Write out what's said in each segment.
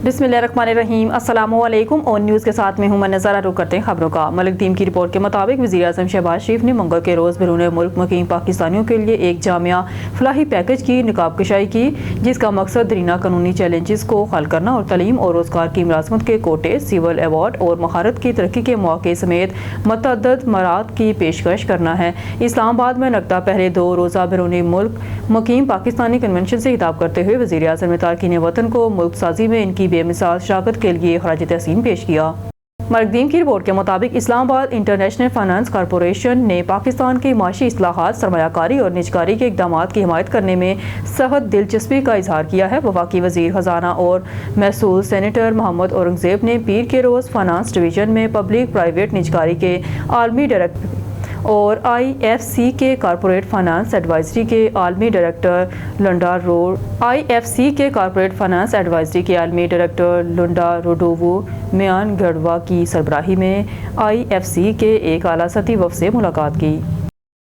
बिस्मिल्लाहिर्रहमानिर्रहीम। अस्सलामुअलैकुम। On news के साथ में हूं मैं नज़ारा। रुक करते हैं खबरों का। मलिक टीम की रिपोर्ट के मुताबिक वज़ीर आज़म शहबाज शरीफ ने मंगल के रोज़ बैरून मुल्क मुकीम पाकिस्तानियों के लिए एक जामिया फलाही पैकेज की निकाबकशाई की, जिसका मकसद दरीना कानूनी चैलेंजेस को हल करना और तलीम और रोज़गार की मुलाजमत के कोटे, सिविल अवार्ड और महारत की तरक्की के मौके समेत मतअद्दद मराद की पेशकश करना है। इस्लामाबाद में लगता पहले 2 रोज़ा बैरून मुल्क मुकीम पाकिस्तानी कन्वेंशन से खिताब करते हुए वज़ीर आज़म ने तारकीन वतन को मुल्क साजी में इनकी बेमिसाल शराकत के लिए खराज तहसीन पेश किया। मरकदीम की रिपोर्ट के मुताबिक इस्लामाबाद इंटरनेशनल फाइनेंस कॉरपोरेशन ने पाकिस्तान की माशी इस्लाहात, सरमायाकारी और निजकारी के इक़दामात की हिमायत करने में सख्त दिलचस्पी का इजहार किया है। वफाकी वज़ीर ख़जाना और महसूल सेनेटर मोहम्मद औरंगज़ेब ने पीर के रोज़ फाइनेंस डिवीज़न में पब्लिक प्राइवेट निजकारी के आलमी डायरेक्टर और IFC के कॉरपोरेट फाइनेंस एडवाइजरी के आलमी डायरेक्टर लुंडा रोडोवो म्यान गढ़वा की सरबराही में IFC के एक आला सतही वफ़द से मुलाकात की।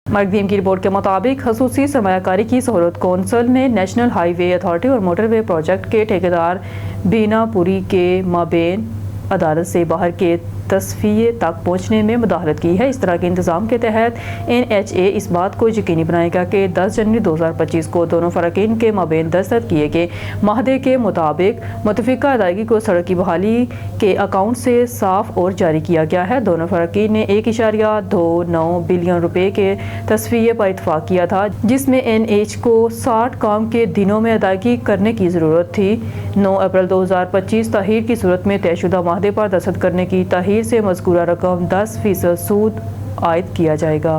मरकदीम की रिपोर्ट के मुताबिक खसूसी सरमायाकारी की सहूलत कौंसल ने नेशनल हाईवे अथॉरिटी और मोटरवे प्रोजेक्ट के ठेकेदार बीनापुरी के माबेन अदालत से बाहर के तस्फिये तक पहुँचने में मुदाखलत की है। इस तरह के इंतज़ाम के तहत NHA इस बात को यकीनी बनाएगा कि 10 जनवरी 2025 को दोनों फ़रक़ीन के माबेन दस्तखत किए गए माहदे के मुताबिक मुतफ़िका अदायगी को सड़क की बहाली के अकाउंट से साफ और जारी किया गया है। दोनों फ़रक़ीन ने 1.29 बिलियन रुपये के तस्फिये पर इत्तफ़ाक़ किया था, जिसमें NH को 60 काम के दिनों में अदायगी करने की ज़रूरत थी। 9 अप्रैल 2025 ताहीर की सूरत में तयशुदा माहदे पर दस्तखत करने की ताहीर से मज़कूरा रकम 10% सूद आयद किया जाएगा।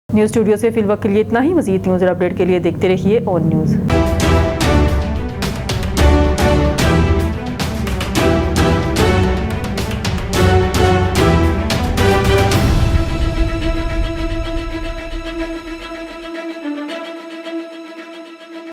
न्यूज़ स्टूडियो से फिलवक्त के लिए इतना ही। मज़ीद न्यूज़ और अपडेट के लिए देखते रहिए ऑन न्यूज़।